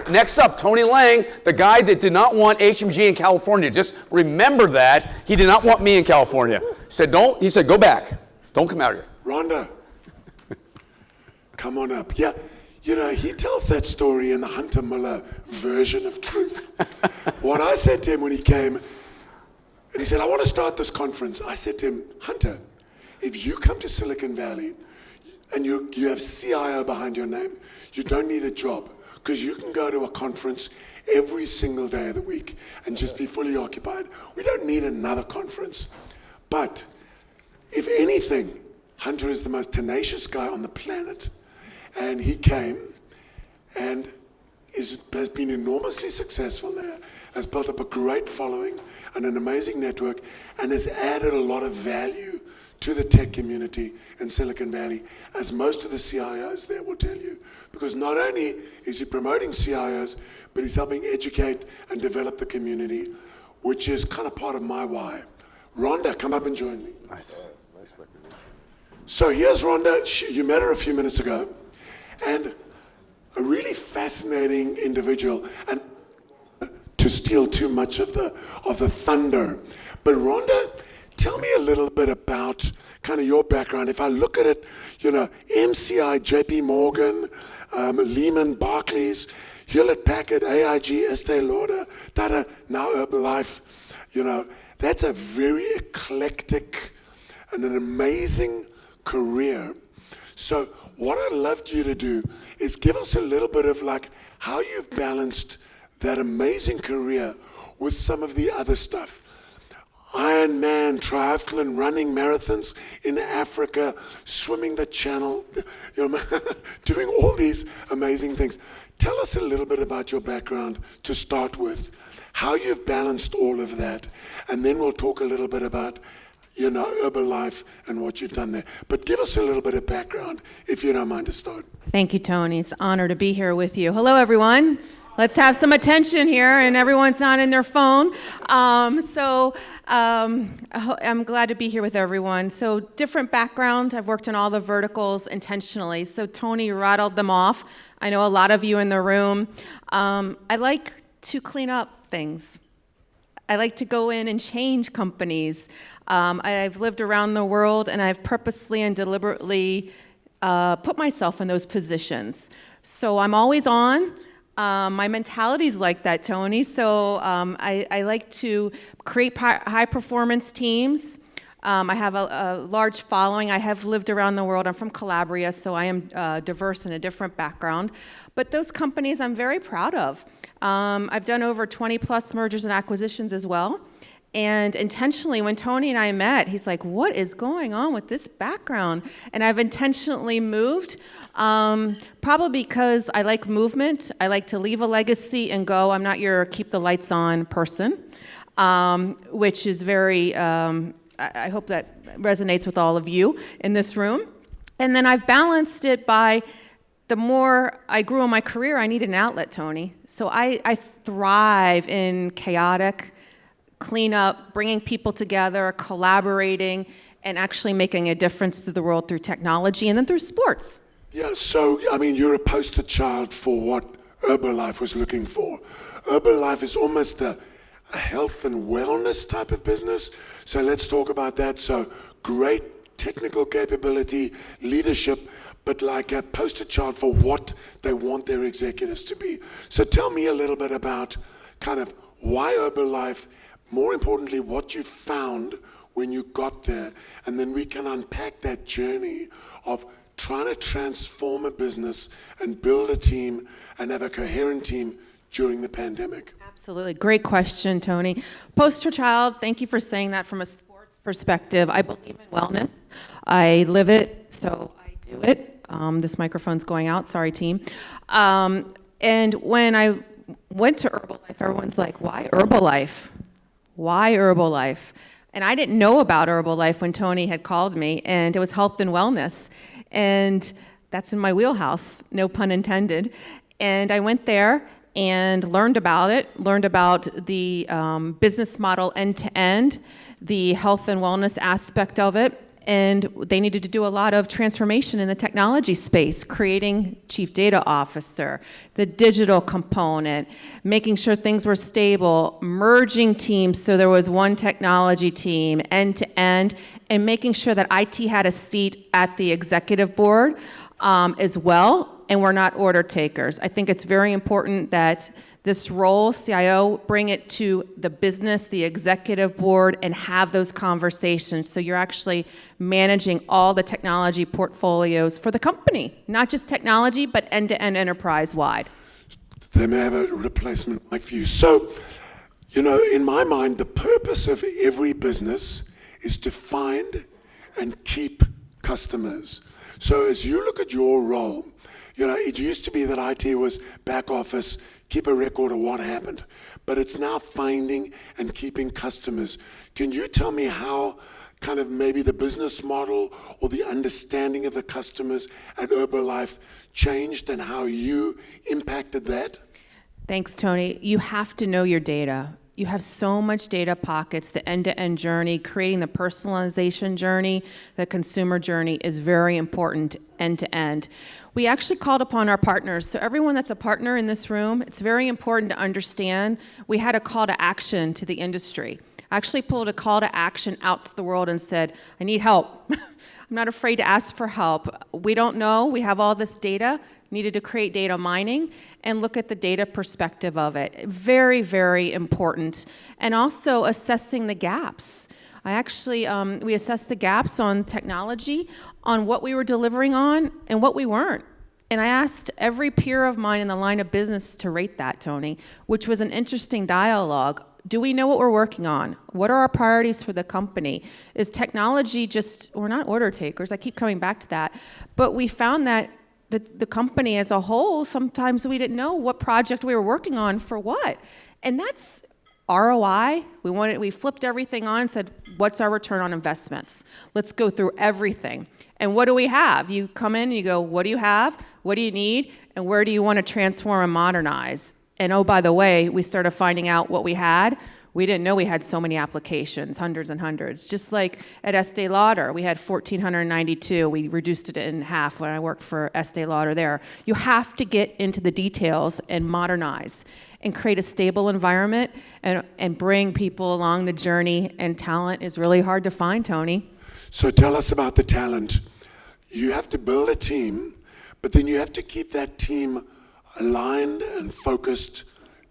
Next up, Tony Leng, the guy that did not want HMG in California. Just remember that. He did not want me in California. He said, go back. Don't come out here. Rhonda, come on up. Yeah, you know, he tells that story in the Hunter Miller version of truth. What I said to him when he came, and he said, I want to start this conference. I said to him, Hunter, if you come to Silicon Valley and you have CIO behind your name, you don't need a job, because you can go to a conference every single day of the week and just be fully occupied. We don't need another conference. But if anything, Hunter is the most tenacious guy on the planet. And he came and has been enormously successful there, has built up a great following and an amazing network, and has added a lot of value to the tech community in Silicon Valley, as most of the CIOs there will tell you. Because not only is he promoting CIOs, but he's helping educate and develop the community, which is kind of part of my why. Rhonda, come up and join me. Nice. So here's Rhonda. You met her a few minutes ago, and a really fascinating individual, and to steal too much of the thunder. But Rhonda, tell me a little bit about kind of your background. If I look at it, you know, MCI, JP Morgan, Lehman, Barclays, Hewlett Packard, AIG, Estee Lauder, Tata, now Herbalife, you know, that's a very eclectic and an amazing career. So what I'd love you to do is give us a little bit of like how you've balanced that amazing career with some of the other stuff. Ironman, triathlon, running marathons in Africa, swimming the channel, you know, doing all these amazing things. Tell us a little bit about your background to start with, how you've balanced all of that, and then we'll talk a little bit about, you know, Herbalife and what you've done there. But give us a little bit of background, if you don't mind to start. Thank you, Tony. It's an honor to be here with you. Hello, everyone. Let's have some attention here, and everyone's not in their phone. I'm glad to be here with everyone. So different background. I've worked in all the verticals intentionally. So Tony rattled them off. I know a lot of you in the room. I like to clean up things. I like to go in and change companies. I've lived around the world, and I've purposely and deliberately put myself in those positions. So I'm always on. My mentality's like that, Tony. So I like to create high-performance teams. I have a large following. I have lived around the world. I'm from Calabria, so I am diverse in a different background. But those companies I'm very proud of. I've done over 20-plus mergers and acquisitions as well. And intentionally, when Tony and I met, he's like, what is going on with this background? And I've intentionally moved, probably because I like movement. I like to leave a legacy and go. I'm not your keep the lights on person, which is very, I hope that resonates with all of you in this room. And then I've balanced it by the more I grew in my career, I need an outlet, Tony. So I thrive in chaotic, clean up, bringing people together, collaborating, and actually making a difference to the world through technology and then through sports. Yeah, so, I mean, you're a poster child for what Herbalife was looking for. Herbalife is almost a health and wellness type of business. So let's talk about that. So great technical capability, leadership, but like a poster child for what they want their executives to be. So tell me a little bit about kind of why Herbalife, more importantly, what you found when you got there, and then we can unpack that journey of trying to transform a business and build a team and have a coherent team during the pandemic. Absolutely. Great question, Tony. Poster child, thank you for saying that from a sports perspective. I believe in wellness. I live it, so I do it. This microphone's going out. Sorry, team. And when I went to Herbalife, everyone's like, why Herbalife? Why Herbalife? And I didn't know about Herbalife when Tony had called me, and it was health and wellness. And that's in my wheelhouse, no pun intended. And I went there and learned about it, learned about the business model end to end, the health and wellness aspect of it. And they needed to do a lot of transformation in the technology space, creating chief data officer, the digital component, making sure things were stable, merging teams so there was one technology team end to end, and making sure that IT had a seat at the executive board as well, and we're not order takers. I think it's very important that this role, CIO, bring it to the business, the executive board, and have those conversations. So you're actually managing all the technology portfolios for the company, not just technology, but end-to-end enterprise-wide. They may have a replacement mic for you. So, in my mind, the purpose of every business is to find and keep customers. So as you look at your role, it used to be that IT was back office, keep a record of what happened, but it's now finding and keeping customers. Can you tell me how kind of maybe the business model or the understanding of the customers at Herbalife changed and how you impacted that? Thanks, Tony. You have to know your data. You have so much data pockets, the end-to-end journey, creating the personalization journey, the consumer journey is very important end-to-end. We actually called upon our partners. So everyone that's a partner in this room, it's very important to understand we had a call to action to the industry. I actually pulled a call to action out to the world and said, I need help. I'm not afraid to ask for help. We don't know. We have all this data. Needed to create data mining and look at the data perspective of it. Very, very important. And also assessing the gaps. We assessed the gaps on technology, on what we were delivering on and what we weren't. And I asked every peer of mine in the line of business to rate that, Tony, which was an interesting dialogue. Do we know what we're working on? What are our priorities for the company? Is technology we're not order takers, I keep coming back to that, but we found that the company as a whole, sometimes we didn't know what project we were working on for what. And that's ROI. We flipped everything on and said, what's our return on investments? Let's go through everything. And what do we have? You come in and you go, what do you have? What do you need? And where do you want to transform and modernize? And oh, by the way, we started finding out what we had. We didn't know we had so many applications, hundreds and hundreds. Just like at Estee Lauder, we had 1,492. We reduced it in half when I worked for Estee Lauder there. You have to get into the details and modernize and create a stable environment and bring people along the journey. And talent is really hard to find, Tony. So tell us about the talent. You have to build a team, but then you have to keep that team aligned and focused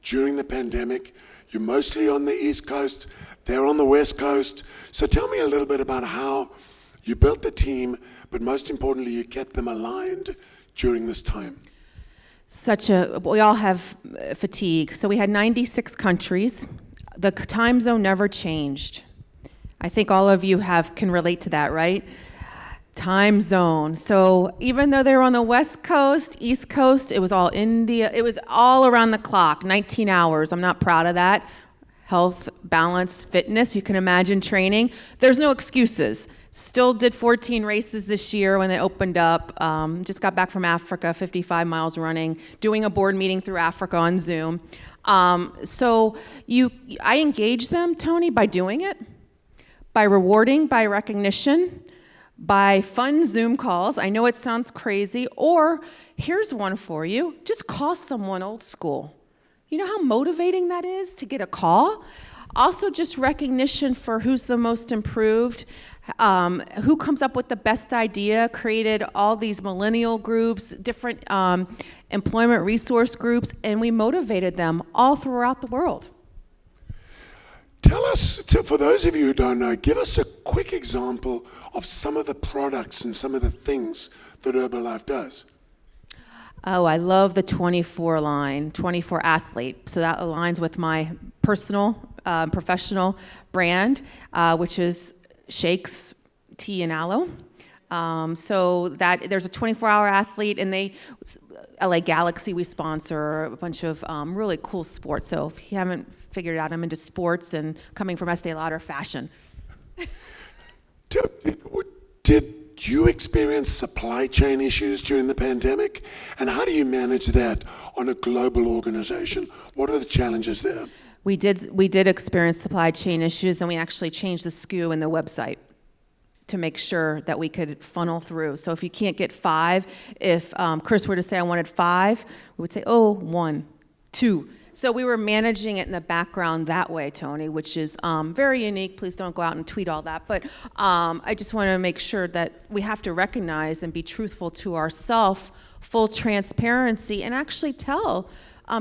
during the pandemic. You're mostly on the East Coast, they're on the West Coast. So tell me a little bit about how you built the team, but most importantly, you kept them aligned during this time. We all have fatigue. So we had 96 countries. The time zone never changed. I think all of you can relate to that, right? Time zone. So even though they were on the West Coast, East Coast, it was all India. It was all around the clock, 19 hours. I'm not proud of that. Health, balance, fitness, you can imagine training. There's no excuses. Still did 14 races this year when they opened up. Just got back from Africa, 55 miles running, doing a board meeting through Africa on Zoom. I engage them, Tony, by doing it, by rewarding, by recognition, by fun Zoom calls. I know it sounds crazy, or here's one for you. Just call someone old school. You know how motivating that is to get a call? Also just recognition for who's the most improved, who comes up with the best idea, created all these millennial groups, different employment resource groups, and we motivated them all throughout the world. Tell us, for those of you who don't know, give us a quick example of some of the products and some of the things that Herbalife does. Oh, I love the 24 line, 24 athlete. So that aligns with my personal, professional brand, which is shakes, tea, and aloe. So that there's a 24-hour athlete, and LA Galaxy, we sponsor a bunch of really cool sports. So if you haven't figured it out, I'm into sports and coming from Estee Lauder fashion. Did you experience supply chain issues during the pandemic? And how do you manage that on a global organization? What are the challenges there? We did experience supply chain issues, and we actually changed the SKU and the website to make sure that we could funnel through. So if you can't get 5, if Chris were to say I wanted 5, we would say, oh, 1, 2. So we were managing it in the background that way, Tony, which is very unique. Please don't go out and tweet all that. But I just want to make sure that we have to recognize and be truthful to ourselves, full transparency, and actually tell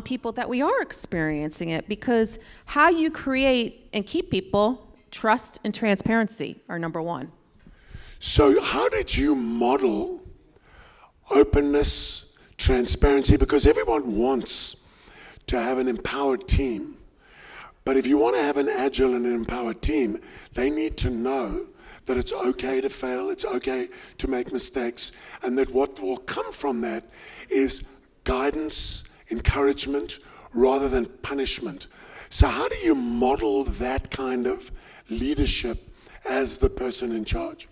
people that we are experiencing it, because how you create and keep people, trust and transparency are number one. So how did you model openness, transparency? Because everyone wants to have an empowered team. But if you want to have an agile and an empowered team, they need to know that it's okay to fail, it's okay to make mistakes, and that what will come from that is guidance, encouragement, rather than punishment. So how do you model that kind of leadership as the person in charge?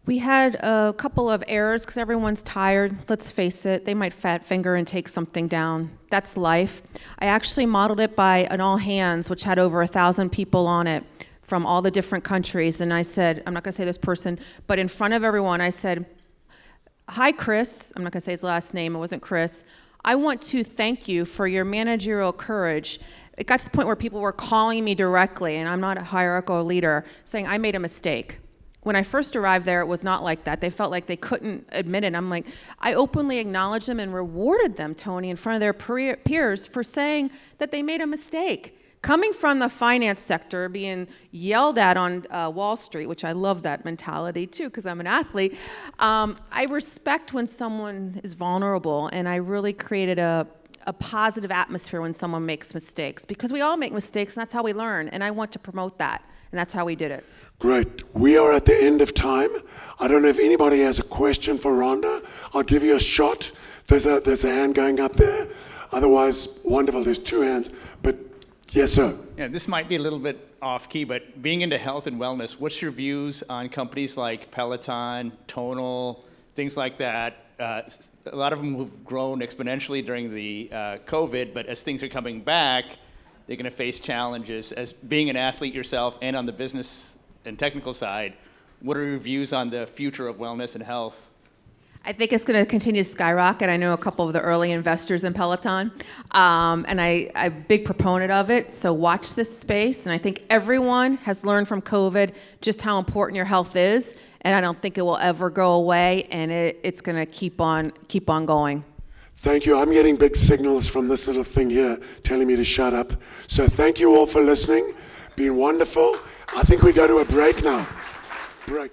We had a couple of errors because everyone's tired. Let's face it, they might fat finger and take something down. That's life. I actually modeled it by an all hands, which had over 1,000 people on it from all the different countries. And I said, I'm not gonna say this person, but in front of everyone, I said, hi, Chris. I'm not gonna say his last name, it wasn't Chris. I want to thank you for your managerial courage. It got to the point where people were calling me directly, and I'm not a hierarchical leader, saying I made a mistake. When I first arrived there, it was not like that. They felt like they couldn't admit it. I'm like, I openly acknowledged them and rewarded them, Tony, in front of their peers for saying that they made a mistake. Coming from the finance sector, being yelled at on Wall Street, which I love that mentality too, because I'm an athlete, I respect when someone is vulnerable, and I really created a positive atmosphere when someone makes mistakes, because we all make mistakes, and that's how we learn, and I want to promote that, and that's how we did it. Great. We are at the end of time. I don't know if anybody has a question for Rhonda. I'll give you a shot. There's a hand going up there. Otherwise, wonderful. There's 2 hands. But yes, sir. Yeah, this might be a little bit off key, but being into health and wellness, what's your views on companies like Peloton, Tonal, things like that? A lot of them have grown exponentially during the COVID, but as things are coming back, they're going to face challenges. As being an athlete yourself and on the business and technical side, what are your views on the future of wellness and health? I think it's going to continue to skyrocket. I know a couple of the early investors in Peloton, and I'm a big proponent of it. So watch this space, and I think everyone has learned from COVID just how important your health is, and I don't think it will ever go away, and it's going to keep on going. Thank you. I'm getting big signals from this little thing here telling me to shut up. So thank you all for listening. Been wonderful. I think we go to a break now. Break.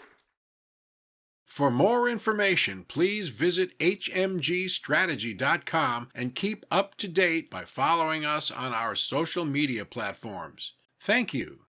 For more information, please visit hmgstrategy.com and keep up to date by following us on our social media platforms. Thank you.